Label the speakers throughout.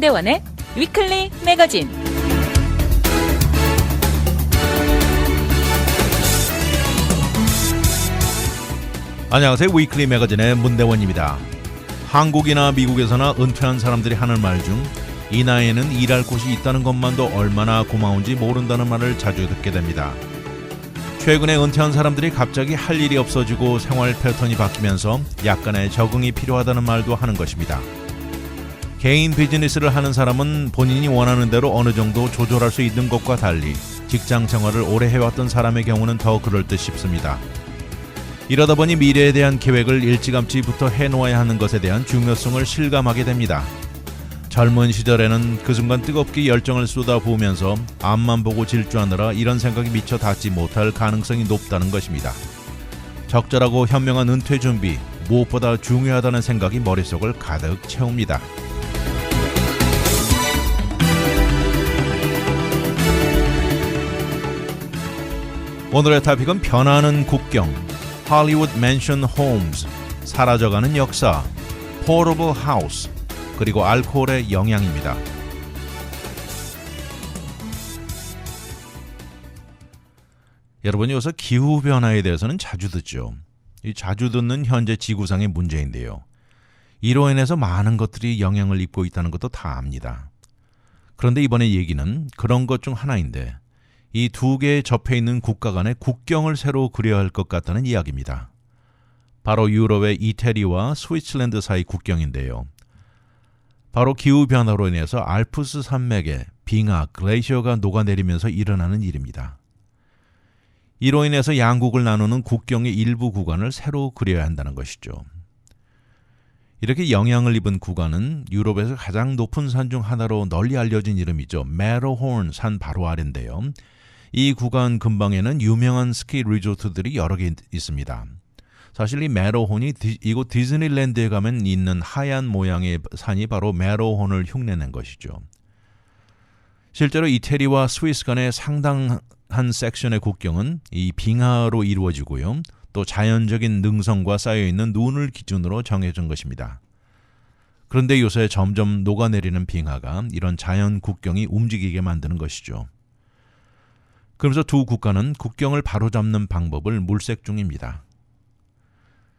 Speaker 1: 문대원의 위클리 매거진.
Speaker 2: 안녕하세요. 위클리 매거진의 문대원입니다. 한국이나 미국에서나 은퇴한 사람들이 하는 말 중 이 나이에는 일할 곳이 있다는 것만도 얼마나 고마운지 모른다는 말을 자주 듣게 됩니다. 최근에 은퇴한 사람들이 갑자기 할 일이 없어지고 생활 패턴이 바뀌면서 약간의 적응이 필요하다는 말도 하는 것입니다. 개인 비즈니스를 하는 사람은 본인이 원하는 대로 어느 정도 조절할 수 있는 것과 달리 직장 생활을 오래 해왔던 사람의 경우는 더 그럴듯 싶습니다. 이러다 보니 미래에 대한 계획을 일찌감치부터 해놓아야 하는 것에 대한 중요성을 실감하게 됩니다. 젊은 시절에는 그 순간 뜨겁게 열정을 쏟아부으면서 앞만 보고 질주하느라 이런 생각이 미처 닿지 못할 가능성이 높다는 것입니다. 적절하고 현명한 은퇴 준비, 무엇보다 중요하다는 생각이 머릿속을 가득 채웁니다. 오늘의 토픽은 변하는 국경, 할리우드 맨션 홈즈, 사라져가는 역사, 포터블 하우스, 그리고 알코올의 영향입니다. 여러분이 요새 기후변화에 대해서는 자주 듣죠. 이 자주 듣는 현재 지구상의 문제인데요. 이로 인해서 많은 것들이 영향을 입고 있다는 것도 다 압니다. 그런데 이번에 얘기는 그런 것 중 하나인데 이 두 개에 접해 있는 국가 간의 국경을 새로 그려야 할 것 같다는 이야기입니다. 바로 유럽의 이태리와 스위스랜드 사이 국경인데요. 바로 기후변화로 인해서 알프스 산맥에 빙하, 글레이셔가 녹아내리면서 일어나는 일입니다. 이로 인해서 양국을 나누는 국경의 일부 구간을 새로 그려야 한다는 것이죠. 이렇게 영향을 입은 구간은 유럽에서 가장 높은 산 중 하나로 널리 알려진 이름이죠. 매터호른 산 바로 아래인데요. 이 구간 근방에는 유명한 스키 리조트들이 여러 개 있습니다. 사실 이 매터호른이 이곳 디즈니랜드에 가면 있는 하얀 모양의 산이 바로 매터호른을 흉내낸 것이죠. 실제로 이태리와 스위스 간의 상당한 섹션의 국경은 이 빙하로 이루어지고요. 또 자연적인 능선과 쌓여있는 눈을 기준으로 정해진 것입니다. 그런데 요새 점점 녹아내리는 빙하가 이런 자연 국경이 움직이게 만드는 것이죠. 그러면서 두 국가는 국경을 바로잡는 방법을 물색 중입니다.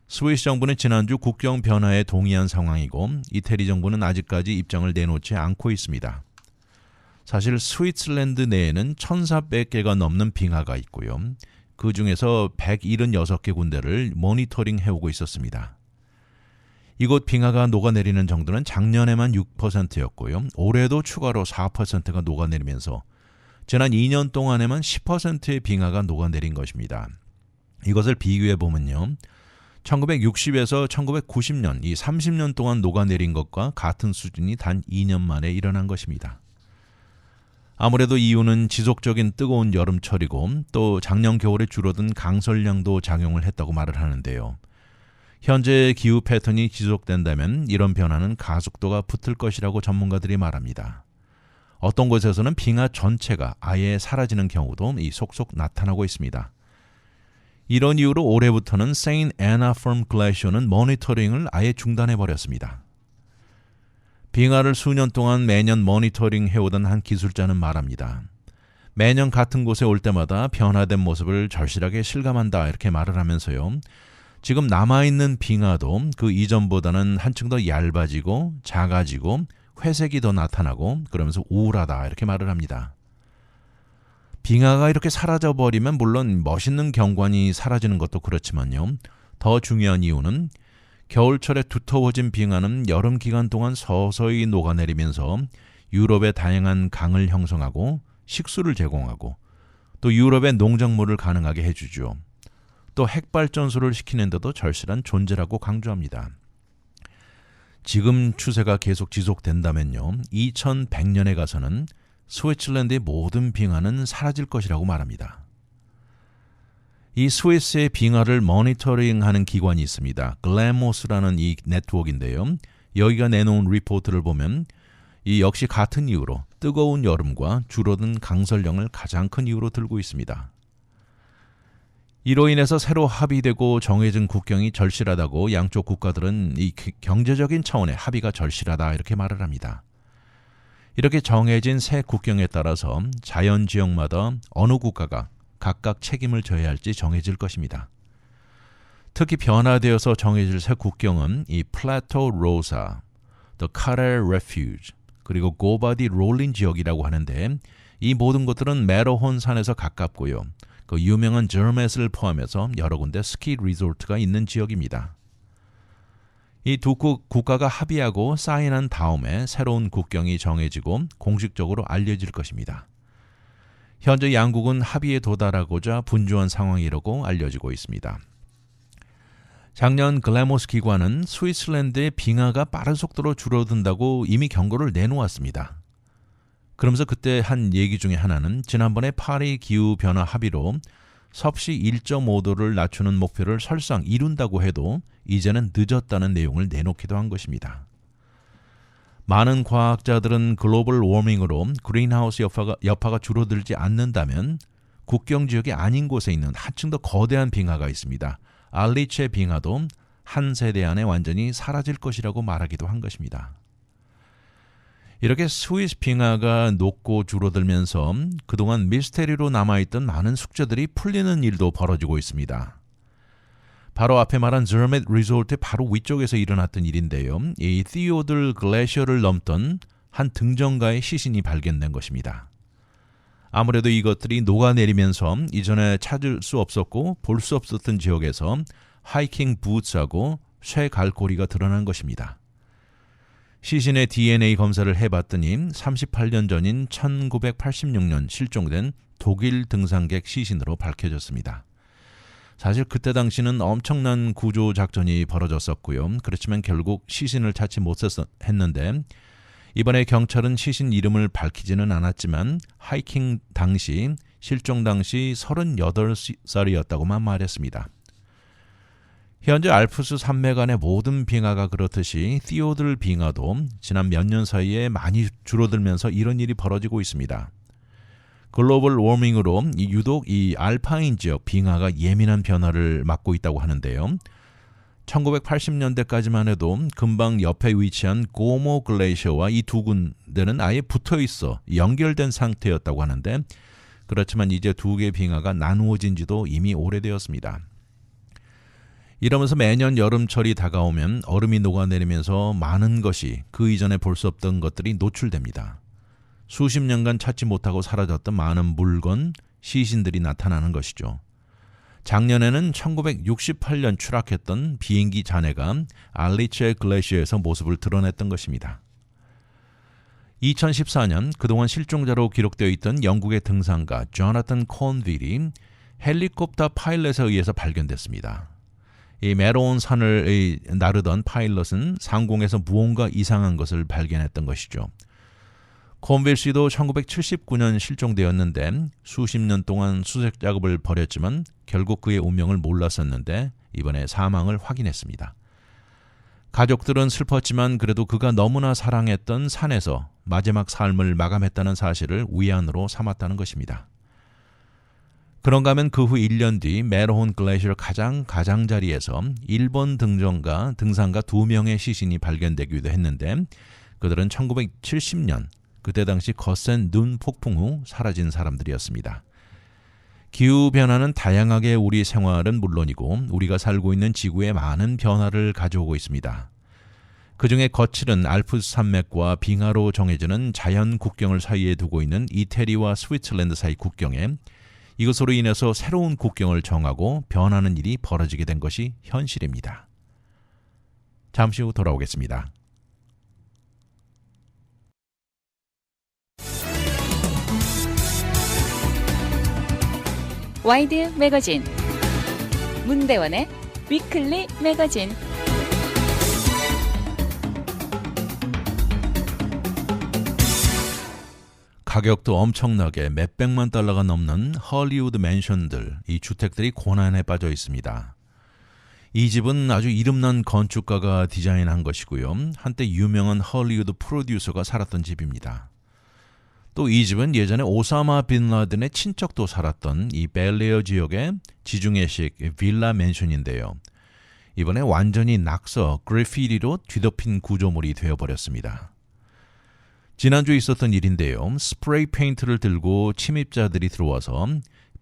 Speaker 2: 스위스 정부는 지난주 국경 변화에 동의한 상황이고 이태리 정부는 아직까지 입장을 내놓지 않고 있습니다. 사실 스위스랜드 내에는 1,400개가 넘는 빙하가 있고요. 그 중에서 176개 군데를 모니터링 해오고 있었습니다. 이곳 빙하가 녹아내리는 정도는 작년에만 6%였고요. 올해도 추가로 4%가 녹아내리면서 지난 2년 동안에만 10%의 빙하가 녹아내린 것입니다. 이것을 비교해 보면요. 1960에서 1990년, 이 30년 동안 녹아내린 것과 같은 수준이 단 2년 만에 일어난 것입니다. 아무래도 이유는 지속적인 뜨거운 여름철이고 또 작년 겨울에 줄어든 강설량도 작용을 했다고 말을 하는데요. 현재 기후 패턴이 지속된다면 이런 변화는 가속도가 붙을 것이라고 전문가들이 말합니다. 어떤 곳에서는 빙하 전체가 아예 사라지는 경우도 속속 나타나고 있습니다. 이런 이유로 올해부터는 세인트 애나 펌 글래시어는 모니터링을 아예 중단해버렸습니다. 빙하를 수년 동안 매년 모니터링 해오던 한 기술자는 말합니다. 매년 같은 곳에 올 때마다 변화된 모습을 절실하게 실감한다 이렇게 말을 하면서요. 지금 남아있는 빙하도 그 이전보다는 한층 더 얇아지고 작아지고 회색이 더 나타나고 그러면서 우울하다 이렇게 말을 합니다. 빙하가 이렇게 사라져버리면 물론 멋있는 경관이 사라지는 것도 그렇지만요. 더 중요한 이유는 겨울철에 두터워진 빙하는 여름 기간 동안 서서히 녹아내리면서 유럽의 다양한 강을 형성하고 식수를 제공하고 또 유럽의 농작물을 가능하게 해주죠. 또 핵발전소를 시키는데도 절실한 존재라고 강조합니다. 지금 추세가 계속 지속된다면요. 2100년에 가서는 스위스랜드의 모든 빙하는 사라질 것이라고 말합니다. 이 스위스의 빙하를 모니터링하는 기관이 있습니다. 글래모스라는 이 네트워크인데요. 여기가 내놓은 리포트를 보면 이 역시 같은 이유로 뜨거운 여름과 줄어든 강설령을 가장 큰 이유로 들고 있습니다. 이로 인해서 새로 합의되고 정해진 국경이 절실하다고 양쪽 국가들은 이 경제적인 차원의 합의가 절실하다 이렇게 말을 합니다. 이렇게 정해진 새 국경에 따라서 자연 지역마다 어느 국가가 각각 책임을 져야 할지 정해질 것입니다. 특히 변화되어서 정해질 새 국경은 이 플라토 로사, The Carrel Refuge, 그리고 고바디 롤린 지역이라고 하는데 이 모든 것들은 메로혼 산에서 가깝고요. 그 유명한 저맷을 포함해서 여러 군데 스키 리조트가 있는 지역입니다. 이 두 국가가 합의하고 사인한 다음에 새로운 국경이 정해지고 공식적으로 알려질 것입니다. 현재 양국은 합의에 도달하고자 분주한 상황이라고 알려지고 있습니다. 작년 글래모스 기관은 스위스랜드의 빙하가 빠른 속도로 줄어든다고 이미 경고를 내놓았습니다. 그러면서 그때 한 얘기 중에 하나는 지난번에 파리 기후변화 합의로 섭씨 1.5도를 낮추는 목표를 설상 이룬다고 해도 이제는 늦었다는 내용을 내놓기도 한 것입니다. 많은 과학자들은 글로벌 워밍으로 그린하우스 여파가 줄어들지 않는다면 국경 지역이 아닌 곳에 있는 한층 더 거대한 빙하가 있습니다. 알리체 빙하도 한 세대 안에 완전히 사라질 것이라고 말하기도 한 것입니다. 이렇게 스위스 빙하가 녹고 줄어들면서 그동안 미스테리로 남아있던 많은 숙제들이 풀리는 일도 벌어지고 있습니다. 바로 앞에 말한 저맷 리조트 바로 위쪽에서 일어났던 일인데요. 이 티오들 글래시어를 넘던 한 등정가의 시신이 발견된 것입니다. 아무래도 이것들이 녹아내리면서 이전에 찾을 수 없었고 볼 수 없었던 지역에서 하이킹 부츠하고 쇠 갈고리가 드러난 것입니다. 시신의 DNA 검사를 해봤더니 38년 전인 1986년 실종된 독일 등산객 시신으로 밝혀졌습니다. 사실 그때 당시는 엄청난 구조 작전이 벌어졌었고요. 그렇지만 결국 시신을 찾지 못했는데 이번에 경찰은 시신 이름을 밝히지는 않았지만 하이킹 당시 실종 당시 38살이었다고만 말했습니다. 현재 알프스 산맥 안의 모든 빙하가 그렇듯이 티오들 빙하도 지난 몇 년 사이에 많이 줄어들면서 이런 일이 벌어지고 있습니다. 글로벌 워밍으로 유독 이 알파인 지역 빙하가 예민한 변화를 맞고 있다고 하는데요. 1980년대까지만 해도 금방 옆에 위치한 고모 글레이셔와 이 두 군데는 아예 붙어 있어 연결된 상태였다고 하는데 그렇지만 이제 두 개의 빙하가 나누어진 지도 이미 오래되었습니다. 이러면서 매년 여름철이 다가오면 얼음이 녹아내리면서 많은 것이 그 이전에 볼 수 없던 것들이 노출됩니다. 수십 년간 찾지 못하고 사라졌던 많은 물건, 시신들이 나타나는 것이죠. 작년에는 1968년 추락했던 비행기 잔해가 알리체 글래시어에서 모습을 드러냈던 것입니다. 2014년 그동안 실종자로 기록되어 있던 영국의 등산가 조나탄 콘빌이 헬리콥터 파일럿에 의해서 발견됐습니다. 이 메로운 산을 나르던 파일럿은 상공에서 무언가 이상한 것을 발견했던 것이죠. 콘빌 씨도 1979년 실종되었는데 수십 년 동안 수색 작업을 벌였지만 결국 그의 운명을 몰랐었는데 이번에 사망을 확인했습니다. 가족들은 슬펐지만 그래도 그가 너무나 사랑했던 산에서 마지막 삶을 마감했다는 사실을 위안으로 삼았다는 것입니다. 그런가 하면 그 후 1년 뒤 메로혼 글래시어 가장자리에서 일본 등산가 2명의 시신이 발견되기도 했는데 그들은 1970년 그때 당시 거센 눈 폭풍 후 사라진 사람들이었습니다. 기후변화는 다양하게 우리 생활은 물론이고 우리가 살고 있는 지구에 많은 변화를 가져오고 있습니다. 그중에 거칠은 알프스 산맥과 빙하로 정해지는 자연 국경을 사이에 두고 있는 이태리와 스위스랜드 사이 국경에 이것으로 인해서 새로운 국경을 정하고 변하는 일이 벌어지게 된 것이 현실입니다. 잠시 후 돌아오겠습니다.
Speaker 1: 와이드 매거진 문대원의 위클리 매거진
Speaker 2: 가격도 엄청나게 몇백만 달러가 넘는 헐리우드 맨션들, 이 주택들이 고난에 빠져 있습니다. 이 집은 아주 이름난 건축가가 디자인한 것이고요. 한때 유명한 헐리우드 프로듀서가 살았던 집입니다. 또 이 집은 예전에 오사마 빈 라덴의 친척도 살았던 이 벨에어 지역의 지중해식 빌라 맨션인데요. 이번에 완전히 낙서, 그래피티로 뒤덮인 구조물이 되어버렸습니다. 지난주에 있었던 일인데요. 스프레이 페인트를 들고 침입자들이 들어와서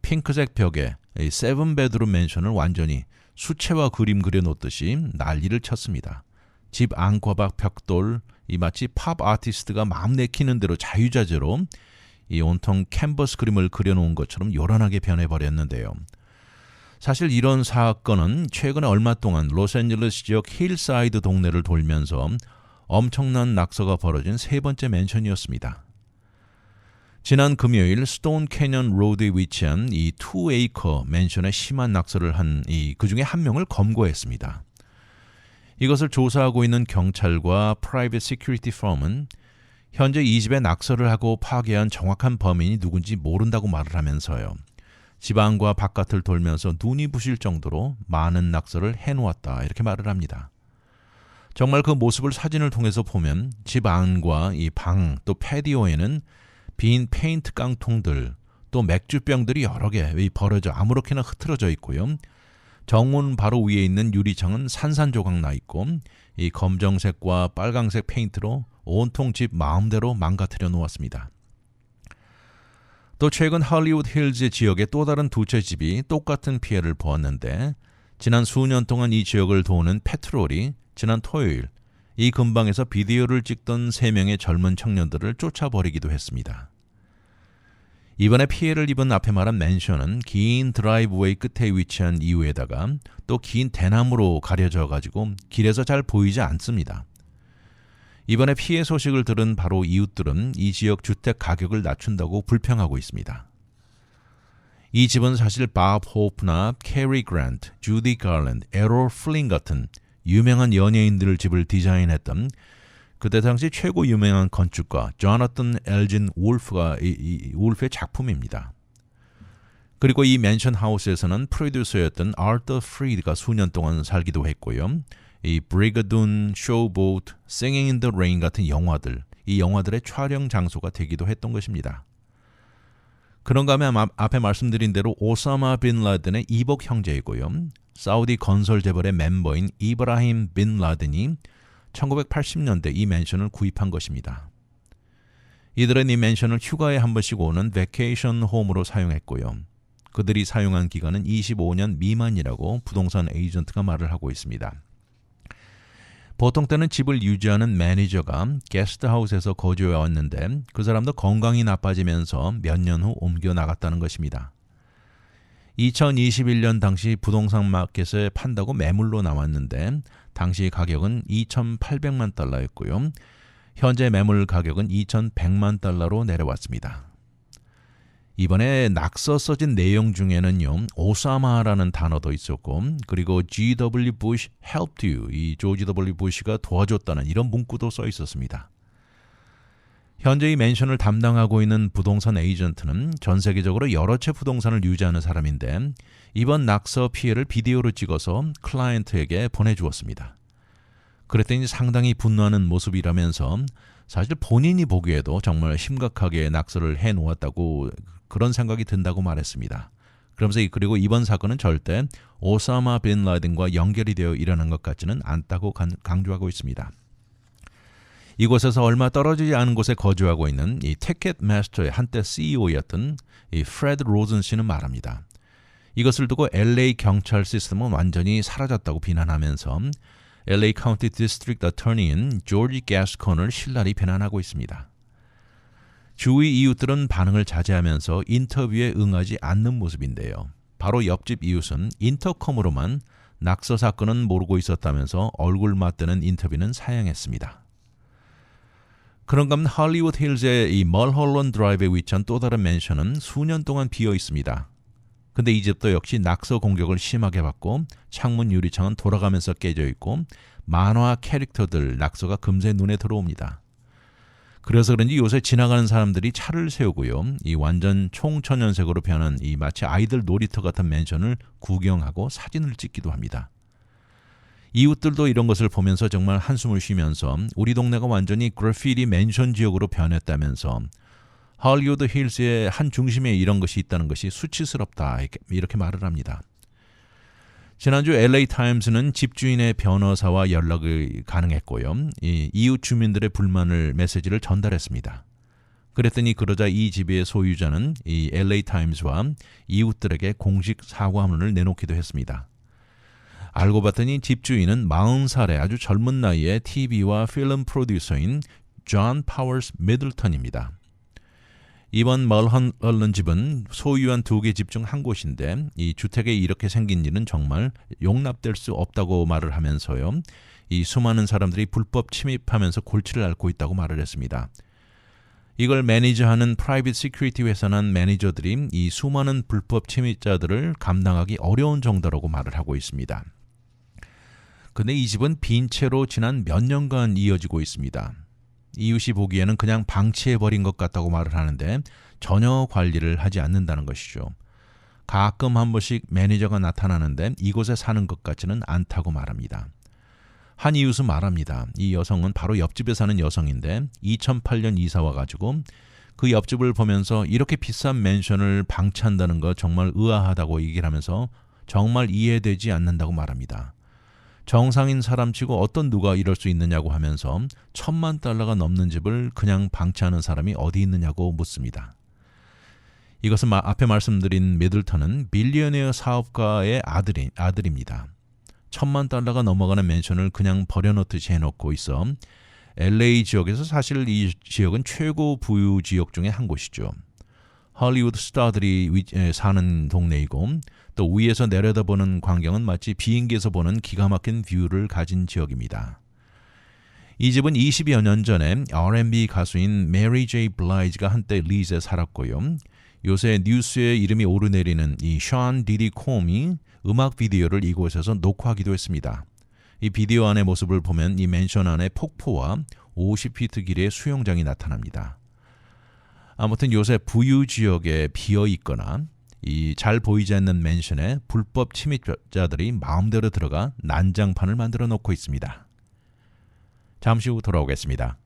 Speaker 2: 핑크색 벽에 세븐 베드룸 맨션을 완전히 수채화 그림 그려놓듯이 난리를 쳤습니다. 집 안과 밖 벽돌, 이 마치 팝 아티스트가 마음 내키는 대로 자유자재로 이 온통 캔버스 그림을 그려놓은 것처럼 요란하게 변해버렸는데요. 사실 이런 사건은 최근에 얼마 동안 로스앤젤레스 지역 힐사이드 동네를 돌면서 엄청난 낙서가 벌어진 세 번째 맨션이었습니다. 지난 금요일 스톤 캐년 로드에 위치한 이 2에이커 맨션에 심한 낙서를 한 그 중에 한 명을 검거했습니다. 이것을 조사하고 있는 경찰과 프라이빗 시큐리티 펌은 현재 이 집에 낙서를 하고 파괴한 정확한 범인이 누군지 모른다고 말을 하면서요. 집 안과 바깥을 돌면서 눈이 부실 정도로 많은 낙서를 해놓았다 이렇게 말을 합니다. 정말 그 모습을 사진을 통해서 보면 집 안과 이 방 또 패디오에는 빈 페인트 깡통들 또 맥주병들이 여러 개 벌어져 아무렇게나 흐트러져 있고요. 정문 바로 위에 있는 유리창은 산산조각 나 있고 이 검정색과 빨강색 페인트로 온통 집 마음대로 망가뜨려 놓았습니다. 또 최근 할리우드 힐즈 지역의 또 다른 두 채 집이 똑같은 피해를 보았는데 지난 수년 동안 이 지역을 도우는 페트롤이 지난 토요일 이 근방에서 비디오를 찍던 3명의 젊은 청년들을 쫓아버리기도 했습니다. 이번에 피해를 입은 앞에 말한 맨션은 긴 드라이브웨이 끝에 위치한 이유에다가 또 긴 대나무로 가려져 가지고 길에서 잘 보이지 않습니다. 이번에 피해 소식을 들은 바로 이웃들은 이 지역 주택 가격을 낮춘다고 불평하고 있습니다. 이 집은 사실 밥 호프나 캐리 그랜트, 주디 갈랜드, 에롤 플린 같은 유명한 연예인들 집을 디자인했던 그때 당시 최고 유명한 건축가 조나탄 엘진 울프가 울프의 작품입니다. 그리고 이 맨션 하우스에서는 프로듀서였던 아더 프리드가 수년 동안 살기도 했고요. 이 브리가둔, 쇼보트, Singing in the Rain 같은 영화들, 이 영화들의 촬영 장소가 되기도 했던 것입니다. 그런가 하면 앞에 말씀드린 대로 오사마 빈 라덴의 이복 형제이고요. 사우디 건설 재벌의 멤버인 이브라힘 빈 라덴이 1980년대 이 맨션을 구입한 것입니다. 이들은 이 맨션을 휴가에 한 번씩 오는 베케이션 홈으로 사용했고요. 그들이 사용한 기간은 25년 미만이라고 부동산 에이전트가 말을 하고 있습니다. 보통 때는 집을 유지하는 매니저가 게스트하우스에서 거주해 왔는데 그 사람도 건강이 나빠지면서 몇 년 후 옮겨 나갔다는 것입니다. 2021년 당시 부동산 마켓에 판다고 매물로 나왔는데 당시 가격은 2,800만 달러였고요. 현재 매물 가격은 2,100만 달러로 내려왔습니다. 이번에 낙서 써진 내용 중에는요. 오사마라는 단어도 있었고 그리고 G.W. Bush helped you, 이 조지 W. 부시가 도와줬다는 이런 문구도 써 있었습니다. 현재 이 맨션을 담당하고 있는 부동산 에이전트는 전 세계적으로 여러 채 부동산을 유지하는 사람인데 이번 낙서 피해를 비디오로 찍어서 클라이언트에게 보내주었습니다. 그랬더니 상당히 분노하는 모습이라면서 사실 본인이 보기에도 정말 심각하게 낙서를 해놓았다고 그런 생각이 든다고 말했습니다. 그러면서 그리고 이번 사건은 절대 오사마 빈 라덴과 연결이 되어 일어난 것 같지는 않다고 강조하고 있습니다. 이곳에서 얼마 떨어지지 않은 곳에 거주하고 있는 이 티켓마스터의 한때 CEO였던 이 프레드 로즌 씨는 말합니다. 이것을 두고 LA 경찰 시스템은 완전히 사라졌다고 비난하면서 LA 카운티 디스트릭트 어터니인 조지 가스콘을 신랄히 비난하고 있습니다. 주위 이웃들은 반응을 자제하면서 인터뷰에 응하지 않는 모습인데요. 바로 옆집 이웃은 인터컴으로만 낙서 사건은 모르고 있었다면서 얼굴 맞대는 인터뷰는 사양했습니다. 그런가 하면 할리우드 힐즈의 이 멀홀런 드라이브에 위치한 또 다른 맨션은 수년 동안 비어 있습니다. 근데 이 집도 역시 낙서 공격을 심하게 받고 창문 유리창은 돌아가면서 깨져 있고 만화 캐릭터들 낙서가 금세 눈에 들어옵니다. 그래서 그런지 요새 지나가는 사람들이 차를 세우고요. 이 완전 총천연색으로 변한 이 마치 아이들 놀이터 같은 맨션을 구경하고 사진을 찍기도 합니다. 이웃들도 이런 것을 보면서 정말 한숨을 쉬면서 우리 동네가 완전히 그래피티 맨션 지역으로 변했다면서 할리우드 힐스의 한 중심에 이런 것이 있다는 것이 수치스럽다 이렇게 말을 합니다. 지난주 LA 타임스는 집주인의 변호사와 연락이 가능했고요. 이웃 주민들의 불만을 메시지를 전달했습니다. 그랬더니 그러자 이 집의 소유자는 이 LA 타임스와 이웃들에게 공식 사과문을 내놓기도 했습니다. 알고 봤더니 집주인은 40살의 아주 젊은 나이에 TV와 필름 프로듀서인 존 파워스 미들턴입니다. 이번 멀헌 집은 소유한 2개 집 중 한 곳인데 이 주택에 이렇게 생긴 일은 정말 용납될 수 없다고 말을 하면서요. 이 수많은 사람들이 불법 침입하면서 골치를 앓고 있다고 말을 했습니다. 이걸 매니저하는 프라이빗 시큐리티 회사는 매니저들이 이 수많은 불법 침입자들을 감당하기 어려운 정도라고 말을 하고 있습니다. 근데 이 집은 빈 채로 지난 몇 년간 이어지고 있습니다. 이웃이 보기에는 그냥 방치해버린 것 같다고 말을 하는데 전혀 관리를 하지 않는다는 것이죠. 가끔 한 번씩 매니저가 나타나는데 이곳에 사는 것 같지는 않다고 말합니다. 한 이웃은 말합니다. 이 여성은 바로 옆집에 사는 여성인데 2008년 이사 와가지고 그 옆집을 보면서 이렇게 비싼 맨션을 방치한다는 거 정말 의아하다고 얘기를 하면서 정말 이해되지 않는다고 말합니다. 정상인 사람치고 어떤 누가 이럴 수 있느냐고 하면서 $10,000,000가 넘는 집을 그냥 방치하는 사람이 어디 있느냐고 묻습니다. 이것은 앞에 말씀드린 미들턴은 빌리어네어 사업가의 아들입니다. $10,000,000가 넘어가는 맨션을 그냥 버려놓듯이 해놓고 있어 LA 지역에서 사실 이 지역은 최고 부유 지역 중에 한 곳이죠. 할리우드 스타들이 사는 동네이고 또 위에서 내려다보는 광경은 마치 비행기에서 보는 기가 막힌 뷰를 가진 지역입니다. 이 집은 20여 년 전에 R&B 가수인 메리 제이 블라이즈가 한때 리즈에 살았고요. 요새 뉴스에 이름이 오르내리는 이 션 디디 콤이 음악 비디오를 이곳에서 녹화하기도 했습니다. 이 비디오 안의 모습을 보면 이 맨션 안에 폭포와 50피트 길이의 수영장이 나타납니다. 아무튼 요새 부유 지역에 비어 있거나 이 잘 보이지 않는 맨션에 불법 침입자들이 마음대로 들어가 난장판을 만들어 놓고 있습니다. 잠시 후 돌아오겠습니다.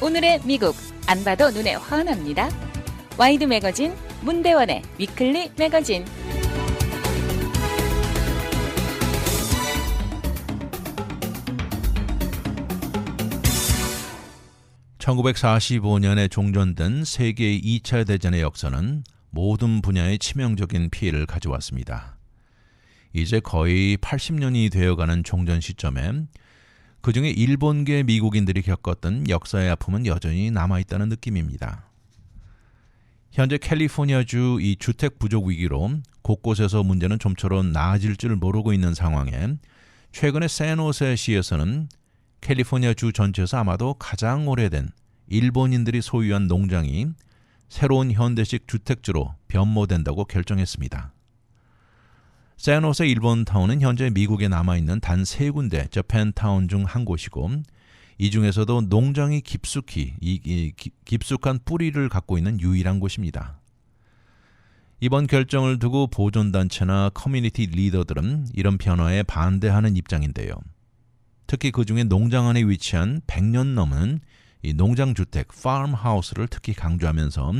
Speaker 1: 오늘의 미국 안 봐도 눈에 환합니다. 와이드 매거진 문대원의 위클리 매거진.
Speaker 2: (1945년에) 종전된 세계 2차 대전의 역사는 모든 분야에 치명적인 피해를 가져왔습니다. 이제 거의 80년이 되어가는 종전 시점에 그중에 일본계 미국인들이 겪었던 역사의 아픔은 여전히 남아있다는 느낌입니다. 현재 캘리포니아주 이 주택 부족 위기로 곳곳에서 문제는 좀처럼 나아질 줄 모르고 있는 상황에 최근에 샌호세시에서는 캘리포니아주 전체에서 아마도 가장 오래된 일본인들이 소유한 농장이 새로운 현대식 주택지로 변모된다고 결정했습니다. 샌호세 일본타운은 현재 미국에 남아있는 단 3군데 저펜타운 중 한 곳이고 이 중에서도 농장이 깊숙한 뿌리를 갖고 있는 유일한 곳입니다. 이번 결정을 두고 보존단체나 커뮤니티 리더들은 이런 변화에 반대하는 입장인데요. 특히 그중에 농장 안에 위치한 100년 넘은 이 농장주택 팜하우스를 특히 강조하면서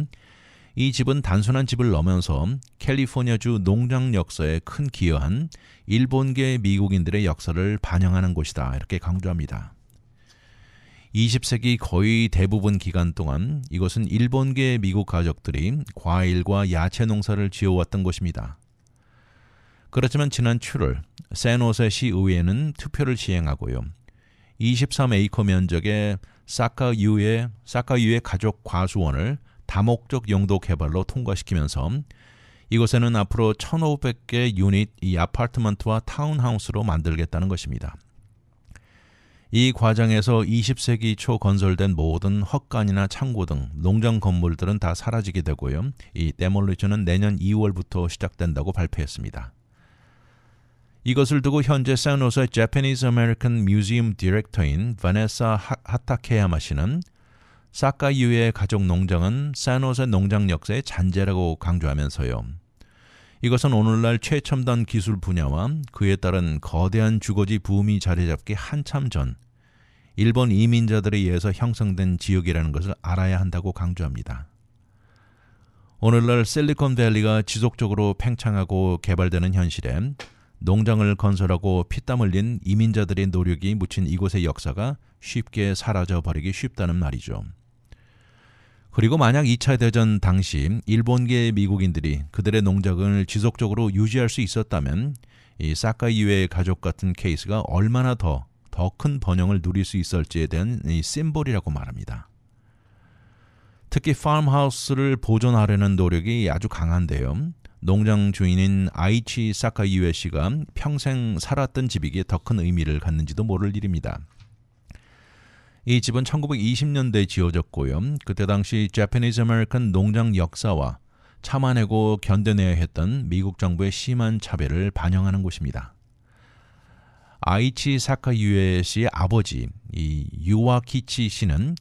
Speaker 2: 이 집은 단순한 집을 넘어서 캘리포니아주 농장 역사에 큰 기여한 일본계 미국인들의 역사를 반영하는 곳이다 이렇게 강조합니다. 20세기 거의 대부분 기간 동안 이곳은 일본계 미국 가족들이 과일과 야채 농사를 지어왔던 곳입니다. 그렇지만 지난 7월 샌호세 시의회는 투표를 시행하고요. 23에이커 면적의 사카유의 가족 과수원을 다목적 용도 개발로 통과시키면서 이곳에는 앞으로 1,500개 유닛 이 아파트먼트와 타운하우스로 만들겠다는 것입니다. 이 과정에서 20세기 초 건설된 모든 헛간이나 창고 등 농장 건물들은 다 사라지게 되고요. 이 데몰리션은 내년 2월부터 시작된다고 발표했습니다. 이것을 두고 현재 샌호세 Japanese American Museum 디렉터인 바네사 하타케야마 씨는 사카유의 가족 농장은 샌호세 농장 역사의 잔재라고 강조하면서요. 이것은 오늘날 최첨단 기술 분야와 그에 따른 거대한 주거지 붐이 자리 잡기 한참 전 일본 이민자들에 의해서 형성된 지역이라는 것을 알아야 한다고 강조합니다. 오늘날 실리콘밸리가 지속적으로 팽창하고 개발되는 현실에 농장을 건설하고 피땀 흘린 이민자들의 노력이 묻힌 이곳의 역사가 쉽게 사라져버리기 쉽다는 말이죠. 그리고 만약 2차 대전 당시 일본계 미국인들이 그들의 농장을 지속적으로 유지할 수 있었다면 이 사카이유의 가족 같은 케이스가 얼마나 더 큰 번영을 누릴 수 있을지에 대한 이 심볼이라고 말합니다. 특히 팜하우스를 보존하려는 노력이 아주 강한데요. 농장 주인인 아이치 사카이유에 씨가 평생 살았던 집이기에 더 큰 의미를 갖는지도 모를 일입니다. 이 집은 1920년대에 지어졌고요. 그때 당시 Japanese American 농장 역사와 참아내고 견뎌내야 했던 미국 정부의 심한 차별을 반영하는 곳입니다. 아이치 사카이유에 씨의 아버지 이 유와키치 씨는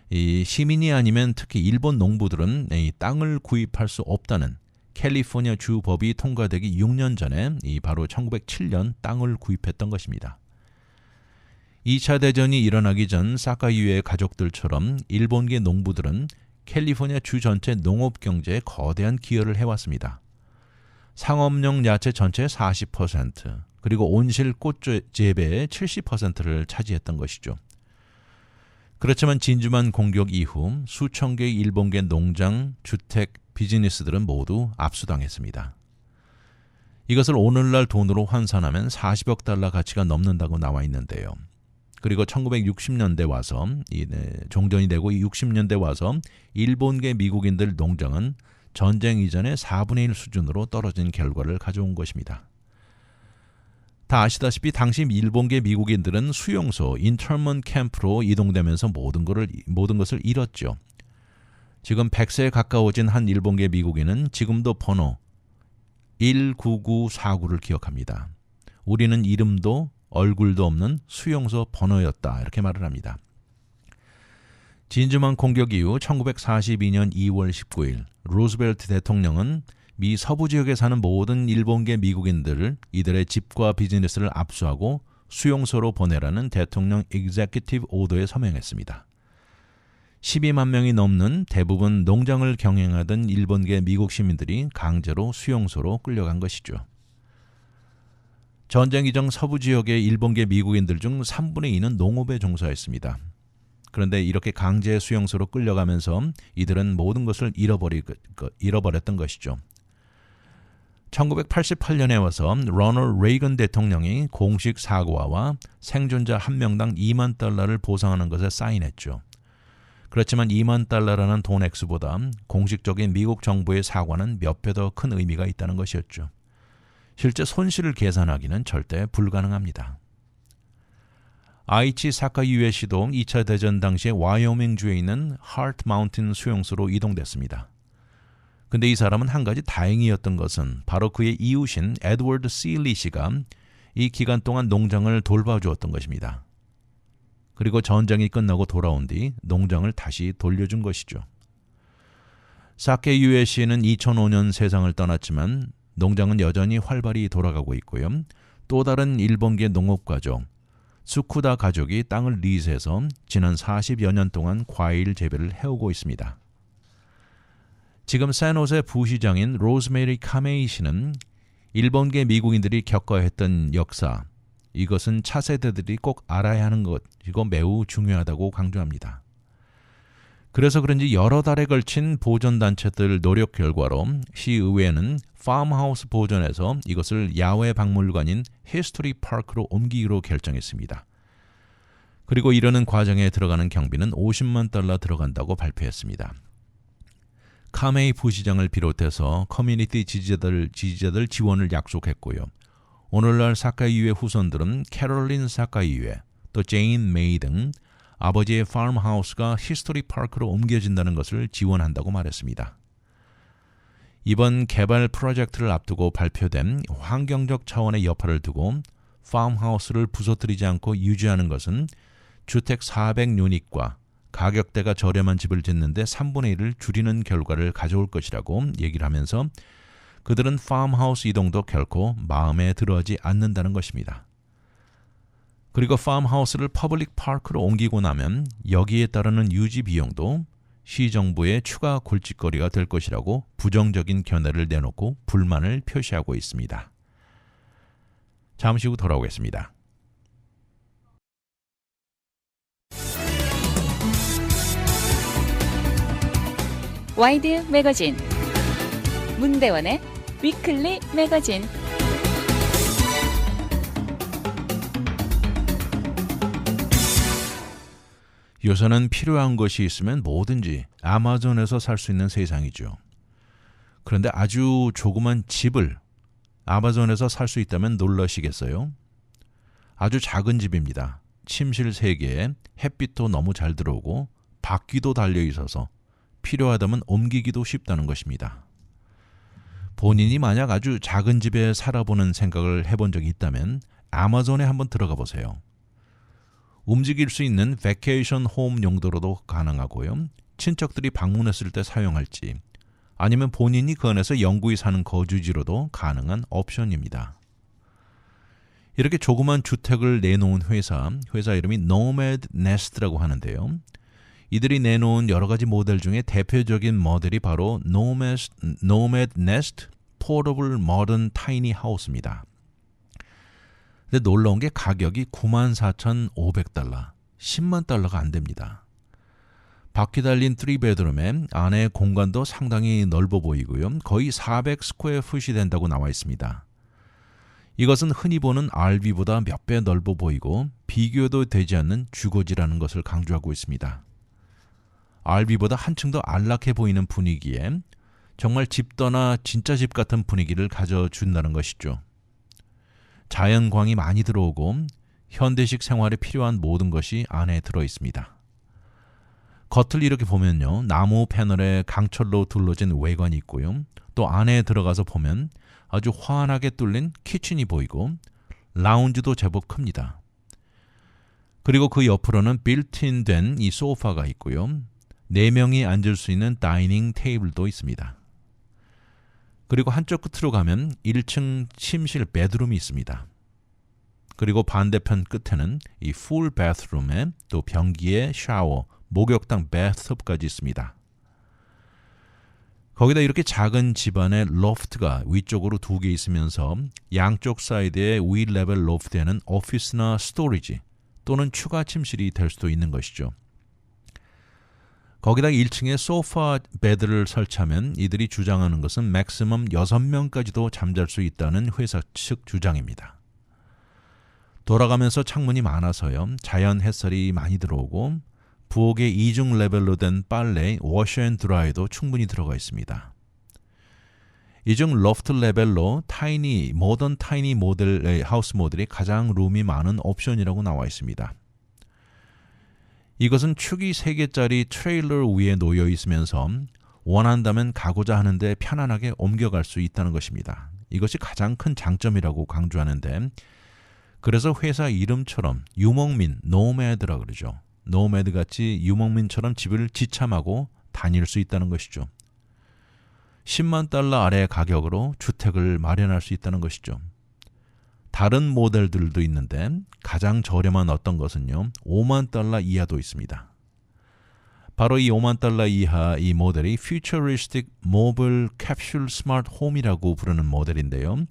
Speaker 2: 이 시민이 아니면 특히 일본 농부들은 이 땅을 구입할 수 없다는 캘리포니아 주 법이 통과되기 6년 전에 이 바로 1907년 땅을 구입했던 것입니다. 2차 대전이 일어나기 전 사카이유의 가족들처럼 일본계 농부들은 캘리포니아 주 전체 농업 경제에 거대한 기여를 해왔습니다. 상업용 야채 전체의 40%, 그리고 온실 꽃 재배의 70%를 차지했던 것이죠. 그렇지만 진주만 공격 이후 수천 개의 일본계 농장, 주택, 비즈니스들은 모두 압수당했습니다. 이것을 오늘날 돈으로 환산하면 40억 달러 가치가 넘는다고 나와 있는데요. 그리고 1960년대 와서 종전이 되고 60년대 와서 일본계 미국인들 농장은 전쟁 이전의 4분의 1 수준으로 떨어진 결과를 가져온 것입니다. 다 아시다시피 당시 일본계 미국인들은 수용소, 인터먼트 캠프로 이동되면서 모든 것을 잃었죠. 지금 100세에 가까워진 한 일본계 미국인은 지금도 번호 19949를 기억합니다. 우리는 이름도 얼굴도 없는 수용소 번호였다, 이렇게 말을 합니다. 진주만 공격 이후 1942년 2월 19일 루즈벨트 대통령은 미 서부 지역에 사는 모든 일본계 미국인들을 이들의 집과 비즈니스를 압수하고 수용소로 보내라는 대통령 executive order에 서명했습니다. 12만 명이 넘는 대부분 농장을 경영하던 일본계 미국 시민들이 강제로 수용소로 끌려간 것이죠. 전쟁 이전 서부 지역의 일본계 미국인들 중 3분의 2는 농업에 종사했습니다. 그런데 이렇게 강제 수용소로 끌려가면서 이들은 모든 것을 잃어버렸던 것이죠. 1988년에 와서 로널드 레이건 대통령이 공식 사과와 생존자 한 명당 2만 달러를 보상하는 것에 사인했죠. 그렇지만 2만 달러라는 돈 액수보다 공식적인 미국 정부의 사과는 몇 배 더 큰 의미가 있다는 것이었죠. 실제 손실을 계산하기는 절대 불가능합니다. 아이치 사카이유에 씨도 2차 대전 당시에 와이오밍주에 있는 하트 마운틴 수용소로 이동됐습니다. 근데 이 사람은 한 가지 다행이었던 것은 바로 그의 이웃인 에드워드 실리 씨가 이 기간 동안 농장을 돌봐주었던 것입니다. 그리고 전쟁이 끝나고 돌아온 뒤 농장을 다시 돌려준 것이죠. 사케유에 씨는 2005년 세상을 떠났지만 농장은 여전히 활발히 돌아가고 있고요. 또 다른 일본계 농업가족 수쿠다 가족이 땅을 리즈해서 지난 40여 년 동안 과일 재배를 해오고 있습니다. 지금 샌호세 부시장인 로즈메리 카메이 씨는 일본계 미국인들이 겪어야 했던 역사, 이것은 차세대들이 꼭 알아야 하는 것이고 매우 중요하다고 강조합니다. 그래서 그런지 여러 달에 걸친 보존단체들 노력 결과로 시의회는 팜하우스 보존에서 이것을 야외 박물관인 히스토리 파크로 옮기기로 결정했습니다. 그리고 이러는 과정에 들어가는 경비는 50만 달러 들어간다고 발표했습니다. 카메이 부시장을 비롯해서 커뮤니티 지지자들 지원을 약속했고요. 오늘날 사카이유의 후손들은 캐롤린 사카이유에 또 제인 메이 등 아버지의 팜하우스가 히스토리 파크로 옮겨진다는 것을 지원한다고 말했습니다. 이번 개발 프로젝트를 앞두고 발표된 환경적 차원의 여파를 두고 팜하우스를 부서뜨리지 않고 유지하는 것은 주택 400유닛과 가격대가 저렴한 집을 짓는데 3분의 1을 줄이는 결과를 가져올 것이라고 얘기를 하면서 그들은 팜하우스 이동도 결코 마음에 들어하지 않는다는 것입니다. 그리고 팜하우스를 퍼블릭 파크로 옮기고 나면 여기에 따르는 유지 비용도 시정부의 추가 골칫거리가 될 것이라고 부정적인 견해를 내놓고 불만을 표시하고 있습니다. 잠시 후 돌아오겠습니다.
Speaker 1: 와이드 매거진 문대원의 위클리 매거진.
Speaker 2: 요새는 필요한 것이 있으면 뭐든지 아마존에서 살 수 있는 세상이죠. 그런데 아주 조그만 집을 아마존에서 살 수 있다면 놀라시겠어요? 아주 작은 집입니다. 침실 3개에 햇빛도 너무 잘 들어오고 바퀴도 달려 있어서 필요하다면 옮기기도 쉽다는 것입니다. 본인이 만약 아주 작은 집에 살아보는 생각을 해본 적이 있다면 아마존에 한번 들어가 보세요. 움직일 수 있는 베케이션 홈 용도로도 가능하고요. 친척들이 방문했을 때 사용할지 아니면 본인이 그 안에서 영구히 사는 거주지로도 가능한 옵션입니다. 이렇게 조그만 주택을 내놓은 회사 이름이 Nomad Nest라고 하는데요. 이들이 내놓은 여러 가지 모델 중에 대표적인 모델이 바로 Nomad Nest Portable Modern Tiny House입니다. 근데 놀라운 게 가격이 94,500달러, 10만 달러가 안 됩니다. 바퀴 달린 3베드룸에 안에 공간도 상당히 넓어 보이고요. 거의 400 스퀘어 풋이 된다고 나와 있습니다. 이것은 흔히 보는 RV보다 몇 배 넓어 보이고 비교도 되지 않는 주거지라는 것을 강조하고 있습니다. RV보다 한층 더 안락해 보이는 분위기에 정말 집더나 진짜 집 같은 분위기를 가져준다는 것이죠. 자연광이 많이 들어오고 현대식 생활에 필요한 모든 것이 안에 들어 있습니다. 겉을 이렇게 보면요. 나무 패널에 강철로 둘러진 외관이 있고요. 또 안에 들어가서 보면 아주 환하게 뚫린 키친이 보이고 라운지도 제법 큽니다. 그리고 그 옆으로는 빌트인 된 이 소파가 있고요. 4명이 앉을 수 있는 다이닝 테이블도 있습니다. 그리고 한쪽 끝으로 가면 1층 침실 베드룸이 있습니다. 그리고 반대편 끝에는 이 풀 바스룸에 또 변기에 샤워, 목욕탕 바스톱까지 있습니다. 거기다 이렇게 작은 집안에 로프트가 위쪽으로 2개 있으면서 양쪽 사이드의 위 레벨 로프트에는 오피스나 스토리지 또는 추가 침실이 될 수도 있는 것이죠. 거기다 1층에 소파 베드를 설치하면 이들이 주장하는 것은 맥시멈 6명까지도 잠잘 수 있다는 회사 측 주장입니다. 돌아가면서 창문이 많아서요. 자연 햇살이 많이 들어오고 부엌에 2중 레벨로 된 빨래, 워셔 앤 드라이도 충분히 들어가 있습니다. 이중 로프트 레벨로 모던 타이니 모델의 하우스 모델이 가장 룸이 많은 옵션이라고 나와 있습니다. 이것은 축이 3개짜리 트레일러 위에 놓여 있으면서 원한다면 가고자 하는데 편안하게 옮겨갈 수 있다는 것입니다. 이것이 가장 큰 장점이라고 강조하는데 그래서 회사 이름처럼 유목민, 노매드라 그러죠. 노매드 같이 유목민처럼 집을 지참하고 다닐 수 있다는 것이죠. 10만 달러 아래의 가격으로 주택을 마련할 수 있다는 것이죠. 다른 모델들도 있는데 가장 저렴한 어떤 것은요. 5만 달러 이하도 있습니다. 바로 이 5만 달러 이하 이 모델이 Futuristic Mobile Capsule Smart Home이라고 부르는 모델인데요.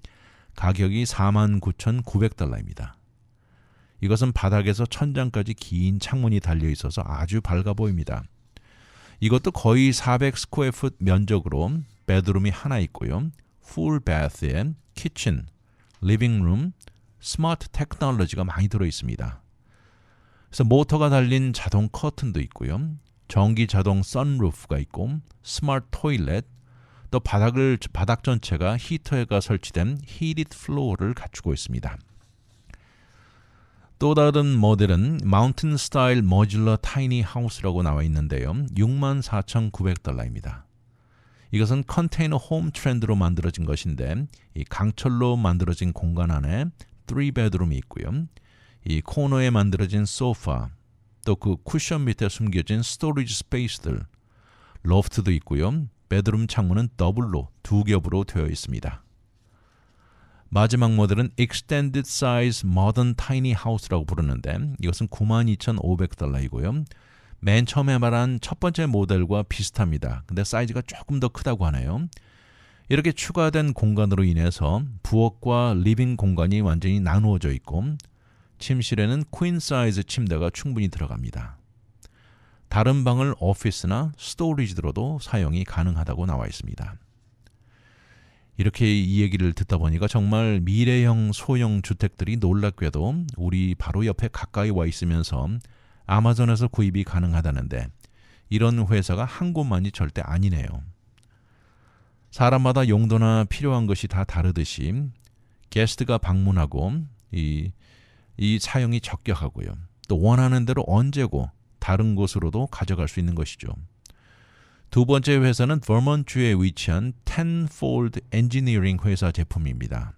Speaker 2: 가격이 49,900달러입니다. 이것은 바닥에서 천장까지 긴 창문이 달려 있어서 아주 밝아 보입니다. 이것도 거의 400 스퀘어 풋 면적으로 베드룸이 하나 있고요. 풀 바스에 키친, 리빙룸, 스마트 테크놀로지가 많이 들어 있습니다. 그래서 모터가 달린 자동 커튼도 있고요. 전기 자동 선루프가 있고 스마트 토일렛, 또 바닥 전체가 히터가 설치된 히티드 플로어를 갖추고 있습니다. 또 다른 모델은 마운틴 스타일 모듈러 타이니 하우스라고 나와 있는데요. 64,900달러입니다. 이것은 컨테이너 홈 트렌드로 만들어진 것인데 이 강철로 만들어진 공간 안에 3베드룸이 있고요. 이 코너에 만들어진 소파, 또 그 쿠션 밑에 숨겨진 스토리지 스페이스들, 로프트도 있고요. 베드룸 창문은 더블로 2겹으로 되어 있습니다. 마지막 모델은 Extended Size Modern Tiny House라고 부르는데 이것은 92,500달러이고요. 맨 처음에 말한 첫 번째 모델과 비슷합니다. 근데 사이즈가 조금 더 크다고 하네요. 이렇게 추가된 공간으로 인해서 부엌과 리빙 공간이 완전히 나누어져 있고 침실에는 퀸 사이즈 침대가 충분히 들어갑니다. 다른 방을 오피스나 스토리지로도 사용이 가능하다고 나와 있습니다. 이렇게 이 얘기를 듣다 보니까 정말 미래형 소형 주택들이 놀랍게도 우리 바로 옆에 가까이 와 있으면서 아마존에서 구입이 가능하다는데 이런 회사가 한 곳만이 절대 아니네요. 사람마다 용도나 필요한 것이 다 다르듯이 게스트가 방문하고 이 사용이 적격하고요. 또 원하는 대로 언제고 다른 곳으로도 가져갈 수 있는 것이죠. 두 번째 회사는 버먼트주에 위치한 텐폴드 엔지니어링 회사 제품입니다.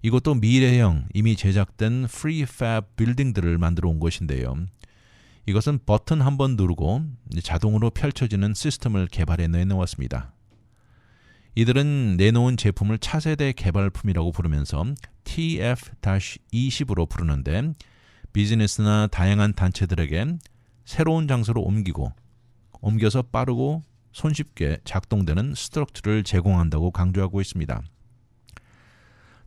Speaker 2: 이것도 미래형 이미 제작된 프리팹 빌딩들을 만들어 온 것인데요. 이것은 버튼 한번 누르고 자동으로 펼쳐지는 시스템을 개발해 내놓았습니다. 이들은 내놓은 제품을 차세대 개발품이라고 부르면서 TF-20으로 부르는데 비즈니스나 다양한 단체들에게 새로운 장소로 옮겨서 빠르고 손쉽게 작동되는 스트럭처를 제공한다고 강조하고 있습니다.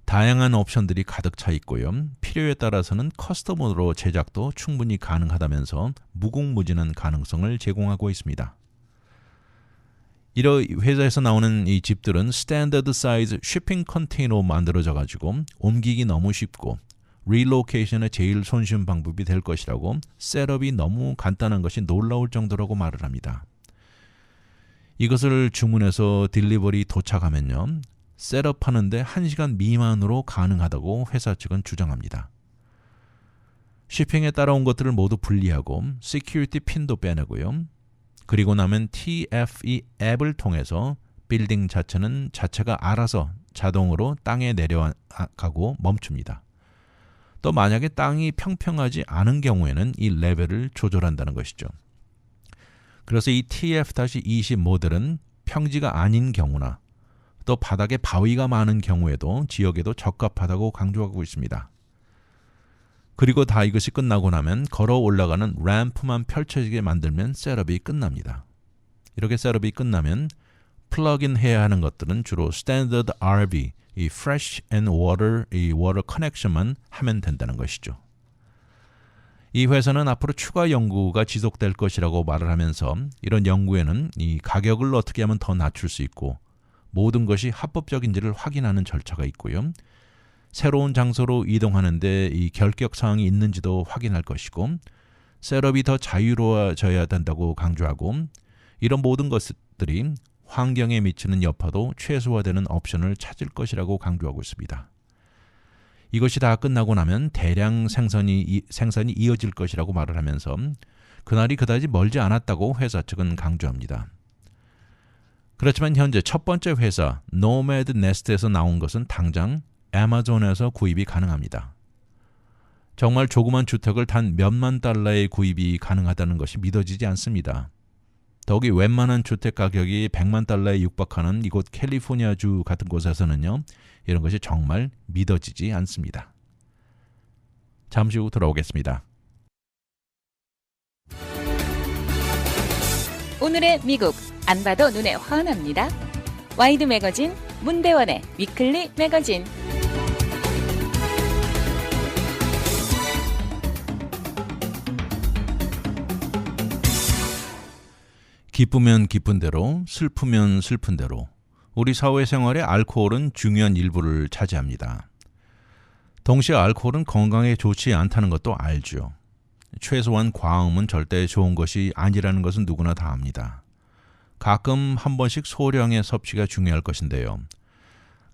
Speaker 2: 다양한 옵션들이 가득 차 있고요. 필요에 따라서는 커스텀으로 제작도 충분히 가능하다면서 무궁무진한 가능성을 제공하고 있습니다. 이런 회사에서 나오는 이 집들은 스탠더드 사이즈 쉬핑 컨테이너로 만들어져 가지고 옮기기 너무 쉽고 릴로케이션의 제일 손쉬운 방법이 될 것이라고 셋업이 너무 간단한 것이 놀라울 정도라고 말을 합니다. 이것을 주문해서 딜리버리 도착하면요. 셋업하는데 1시간 미만으로 가능하다고 회사 측은 주장합니다. 쉬핑에 따라온 것들을 모두 분리하고 시큐리티 핀도 빼내고요. 그리고 나면 TFE 앱을 통해서 빌딩 자체가 알아서 자동으로 땅에 내려가고 멈춥니다. 또 만약에 땅이 평평하지 않은 경우에는 이 레벨을 조절한다는 것이죠. 그래서 이 TF-20 모델은 평지가 아닌 경우나 또 바닥에 바위가 많은 경우에도 지역에도 적합하다고 강조하고 있습니다. 그리고 다 이것이 끝나고 나면 걸어 올라가는 램프만 펼쳐지게 만들면 셋업이 끝납니다. 이렇게 셋업이 끝나면 플러그인 해야 하는 것들은 주로 스탠더드 RV, 이 Fresh and Water, 이 워터 커넥션만 하면 된다는 것이죠. 이 회사는 앞으로 추가 연구가 지속될 것이라고 말을 하면서 이런 연구에는 이 가격을 어떻게 하면 더 낮출 수 있고 모든 것이 합법적인지를 확인하는 절차가 있고요. 새로운 장소로 이동하는데 이 결격 사항이 있는지도 확인할 것이고 셋업이 더 자유로워져야 된다고 강조하고 이런 모든 것들이 환경에 미치는 여파도 최소화되는 옵션을 찾을 것이라고 강조하고 있습니다. 이것이 다 끝나고 나면 대량 생산이 이어질 것이라고 말을 하면서 그날이 그다지 멀지 않았다고 회사 측은 강조합니다. 그렇지만 현재 첫 번째 회사 노매드 네스트에서 나온 것은 당장 아마존에서 구입이 가능합니다. 정말 조그만 주택을 단 몇만 달러에 구입이 가능하다는 것이 믿어지지 않습니다. 더욱이 웬만한 주택 가격이 100만 달러에 육박하는 이곳 캘리포니아주 같은 곳에서는요. 이런 것이 정말 믿어지지 않습니다. 잠시 후 돌아오겠습니다.
Speaker 1: 오늘의 미국 안 봐도 눈에 환합니다. 와이드 매거진 문대원의 위클리 매거진.
Speaker 2: 기쁘면 기쁜 대로, 슬프면 슬픈 대로 우리 사회생활에 알코올은 중요한 일부를 차지합니다. 동시에 알코올은 건강에 좋지 않다는 것도 알죠. 최소한 과음은 절대 좋은 것이 아니라는 것은 누구나 다 압니다. 가끔 한 번씩 소량의 섭취가 중요할 것인데요.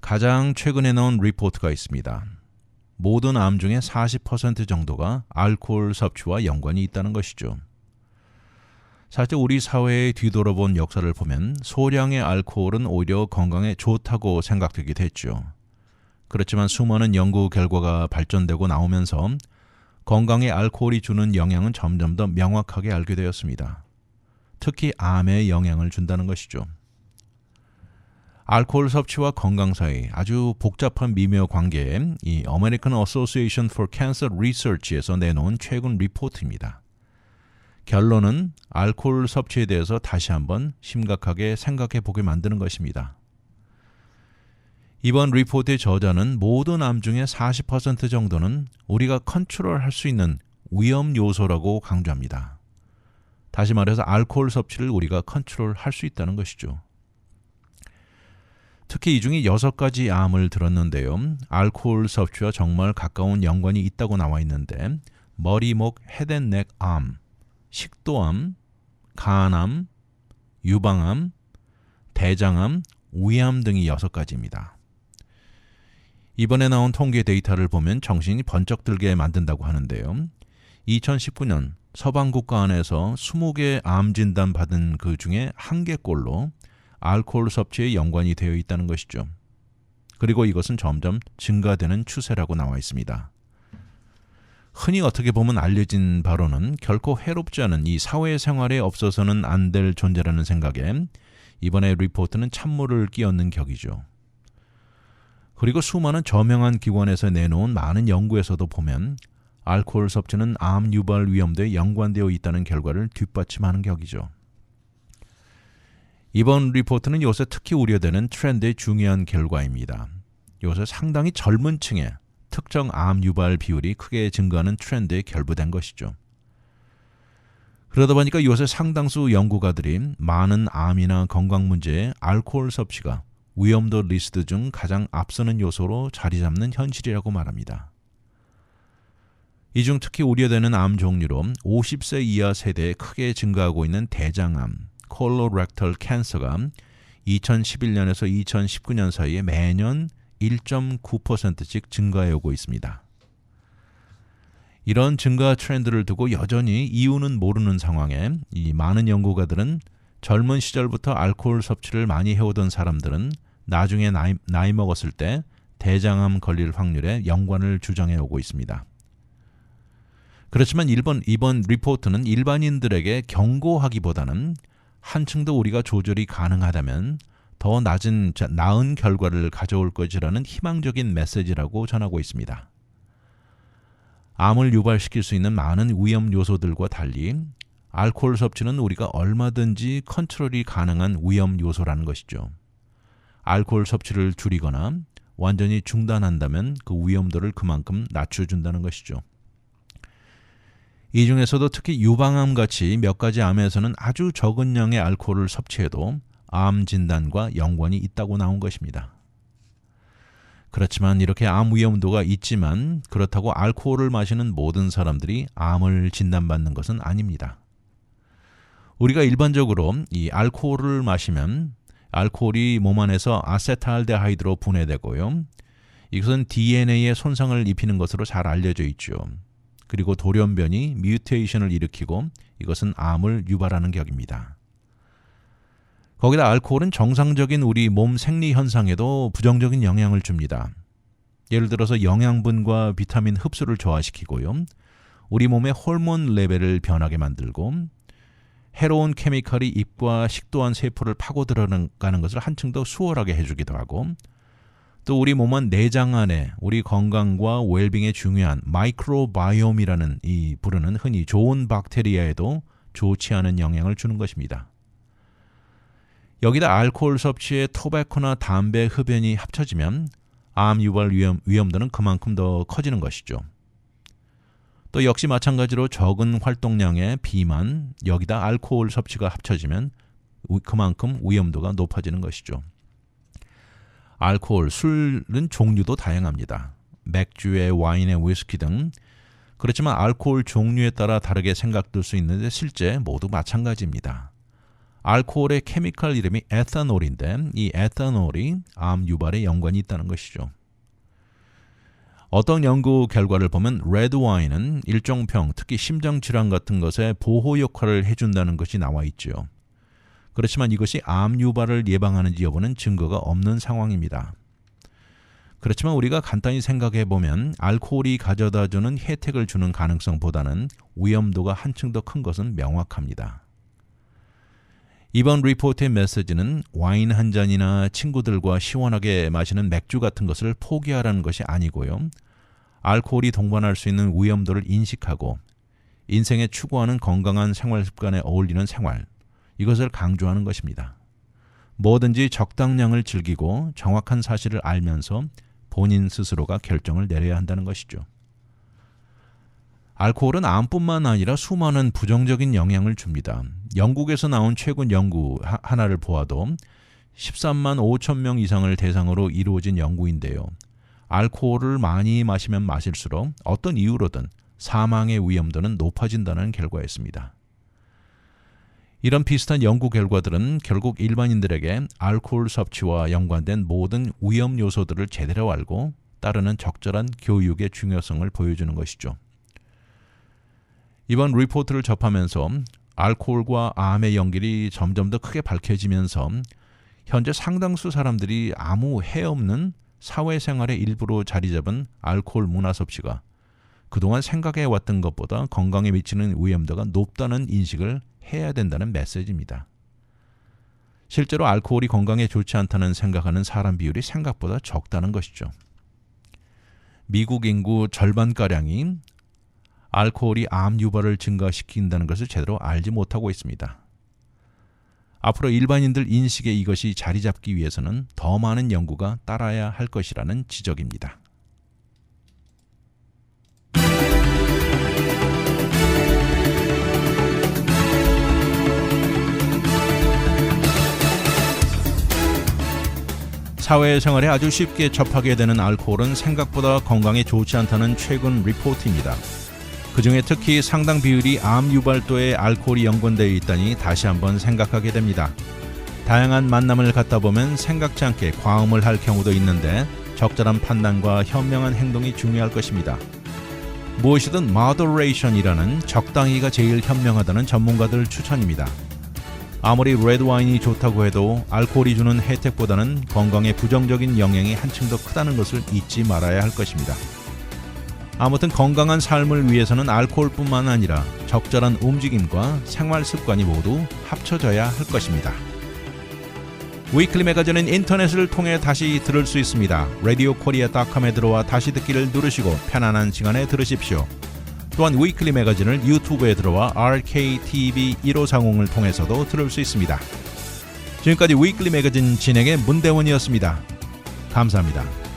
Speaker 2: 가장 최근에 나온 리포트가 있습니다. 모든 암 중에 40% 정도가 알코올 섭취와 연관이 있다는 것이죠. 사실 우리 사회에 뒤돌아본 역사를 보면 소량의 알코올은 오히려 건강에 좋다고 생각되기도 했죠. 그렇지만 수많은 연구 결과가 발전되고 나오면서 건강에 알코올이 주는 영향은 점점 더 명확하게 알게 되었습니다. 특히 암에 영향을 준다는 것이죠. 알코올 섭취와 건강 사이 아주 복잡한 미묘 관계에 이 American Association for Cancer Research에서 내놓은 최근 리포트입니다. 결론은 알코올 섭취에 대해서 다시 한번 심각하게 생각해 보게 만드는 것입니다. 이번 리포트의 저자는 모든 암 중에 40% 정도는 우리가 컨트롤할 수 있는 위험 요소라고 강조합니다. 다시 말해서 알코올 섭취를 우리가 컨트롤할 수 있다는 것이죠. 특히 이 중에 6가지 암을 들었는데요. 알코올 섭취와 정말 가까운 연관이 있다고 나와 있는데 머리, 목, 헤드앤넥 암, 식도암, 간암, 유방암, 대장암, 위암 등이 6가지입니다. 이번에 나온 통계 데이터를 보면 정신이 번쩍 들게 만든다고 하는데요. 2019년 서방 국가 안에서 20개 암 진단 받은 그 중에 1개꼴로 알코올 섭취에 연관이 되어 있다는 것이죠. 그리고 이것은 점점 증가되는 추세라고 나와 있습니다. 흔히 어떻게 보면 알려진 바로는 결코 해롭지 않은 이 사회생활에 없어서는 안 될 존재라는 생각에 이번에 리포트는 찬물을 끼얹는 격이죠. 그리고 수많은 저명한 기관에서 내놓은 많은 연구에서도 보면 알코올 섭취는 암 유발 위험도에 연관되어 있다는 결과를 뒷받침하는 격이죠. 이번 리포트는 요새 특히 우려되는 트렌드의 중요한 결과입니다. 요새 상당히 젊은 층에 특정 암 유발 비율이 크게 증가하는 트렌드에 결부된 것이죠. 그러다 보니까 요새 상당수 연구가들이 많은 암이나 건강 문제에 알코올 섭취가 위험도 리스트 중 가장 앞서는 요소로 자리 잡는 현실이라고 말합니다. 이 중 특히 우려되는 암 종류로 50세 이하 세대에 크게 증가하고 있는 대장암, 콜로렉털 캔서가 2011년에서 2019년 사이에 매년 1.9%씩 증가해 오고 있습니다. 이런 증가 트렌드를 두고 여전히 이유는 모르는 상황에 이 많은 연구가들은 젊은 시절부터 알코올 섭취를 많이 해오던 사람들은 나중에 나이 먹었을 때 대장암 걸릴 확률에 연관을 주장해 오고 있습니다. 그렇지만 이번 리포트는 일반인들에게 경고하기보다는 한층 더 우리가 조절이 가능하다면 더 나은 결과를 가져올 것이라는 희망적인 메시지라고 전하고 있습니다. 암을 유발시킬 수 있는 많은 위험 요소들과 달리 알코올 섭취는 우리가 얼마든지 컨트롤이 가능한 위험 요소라는 것이죠. 알코올 섭취를 줄이거나 완전히 중단한다면 그 위험도를 그만큼 낮춰준다는 것이죠. 이 중에서도 특히 유방암 같이 몇 가지 암에서는 아주 적은 양의 알코올을 섭취해도 암 진단과 연관이 있다고 나온 것입니다. 그렇지만 이렇게 암 위험도가 있지만 그렇다고 알코올을 마시는 모든 사람들이 암을 진단받는 것은 아닙니다. 우리가 일반적으로 이 알코올을 마시면 알코올이 몸 안에서 아세탈데하이드로 분해되고요. 이것은 DNA에 손상을 입히는 것으로 잘 알려져 있죠. 그리고 돌연변이 뮤테이션을 일으키고 이것은 암을 유발하는 격입니다. 거기다 알코올은 정상적인 우리 몸 생리 현상에도 부정적인 영향을 줍니다. 예를 들어서 영양분과 비타민 흡수를 저하시키고요. 우리 몸의 호르몬 레벨을 변하게 만들고 해로운 케미컬이 입과 식도안 세포를 파고 들어가는 것을 한층 더 수월하게 해주기도 하고 또 우리 몸 안 내장 안에 우리 건강과 웰빙에 중요한 마이크로바이옴이라는 이 부르는 흔히 좋은 박테리아에도 좋지 않은 영향을 주는 것입니다. 여기다 알코올 섭취에 토베코나 담배 흡연이 합쳐지면 암 유발 위험도는 그만큼 더 커지는 것이죠. 또 역시 마찬가지로 적은 활동량의 비만, 여기다 알코올 섭취가 합쳐지면 그만큼 위험도가 높아지는 것이죠. 알코올, 술은 종류도 다양합니다. 맥주에 와인에 위스키 등. 그렇지만 알코올 종류에 따라 다르게 생각될 수 있는데 실제 모두 마찬가지입니다. 알코올의 케미컬 이름이 에탄올인데 이 에탄올이 암 유발에 연관이 있다는 것이죠. 어떤 연구 결과를 보면 레드 와인은 일종병, 특히 심장질환 같은 것에 보호 역할을 해준다는 것이 나와 있죠. 그렇지만 이것이 암 유발을 예방하는지 여부는 증거가 없는 상황입니다. 그렇지만 우리가 간단히 생각해 보면 알코올이 가져다주는 혜택을 주는 가능성보다는 위험도가 한층 더 큰 것은 명확합니다. 이번 리포트의 메시지는 와인 한 잔이나 친구들과 시원하게 마시는 맥주 같은 것을 포기하라는 것이 아니고요. 알코올이 동반할 수 있는 위험도를 인식하고 인생에 추구하는 건강한 생활 습관에 어울리는 생활, 이것을 강조하는 것입니다. 뭐든지 적당량을 즐기고 정확한 사실을 알면서 본인 스스로가 결정을 내려야 한다는 것이죠. 알코올은 암뿐만 아니라 수많은 부정적인 영향을 줍니다. 영국에서 나온 최근 연구 하나를 보아도 13만 5천 명 이상을 대상으로 이루어진 연구인데요. 알코올을 많이 마시면 마실수록 어떤 이유로든 사망의 위험도는 높아진다는 결과였습니다. 이런 비슷한 연구 결과들은 결국 일반인들에게 알코올 섭취와 연관된 모든 위험 요소들을 제대로 알고 따르는 적절한 교육의 중요성을 보여주는 것이죠. 이번 리포트를 접하면서 알코올과 암의 연결이 점점 더 크게 밝혀지면서 현재 상당수 사람들이 아무 해 없는 사회생활의 일부로 자리 잡은 알코올 문화 섭취가 그동안 생각해왔던 것보다 건강에 미치는 위험도가 높다는 인식을 해야 된다는 메시지입니다. 실제로 알코올이 건강에 좋지 않다는 생각하는 사람 비율이 생각보다 적다는 것이죠. 미국 인구 절반가량이 알코올이 암 유발을 증가시킨다는 것을 제대로 알지 못하고 있습니다. 앞으로 일반인들 인식에 이것이 자리 잡기 위해서는 더 많은 연구가 따라야 할 것이라는 지적입니다. 사회생활에 아주 쉽게 접하게 되는 알코올은 생각보다 건강에 좋지 않다는 최근 리포트입니다. 그중에 특히 상당 비율이 암 유발도에 알코올이 연관되어 있다니 다시 한번 생각하게 됩니다. 다양한 만남을 갖다 보면 생각지 않게 과음을 할 경우도 있는데 적절한 판단과 현명한 행동이 중요할 것입니다. 무엇이든 moderation이라는 적당히가 제일 현명하다는 전문가들 추천입니다. 아무리 레드와인이 좋다고 해도 알코올이 주는 혜택보다는 건강에 부정적인 영향이 한층 더 크다는 것을 잊지 말아야 할 것입니다. 아무튼 건강한 삶을 위해서는 알코올뿐만 아니라 적절한 움직임과 생활 습관이 모두 합쳐져야 할 것입니다. 위클리 매거진은 인터넷을 통해 다시 들을 수 있습니다. radiokorea.com에 들어와 다시 듣기를 누르시고 편안한 시간에 들으십시오. 또한 위클리 매거진을 유튜브에 들어와 RKTV 1540을 통해서도 들을 수 있습니다. 지금까지 위클리 매거진 진행의 문대원이었습니다. 감사합니다.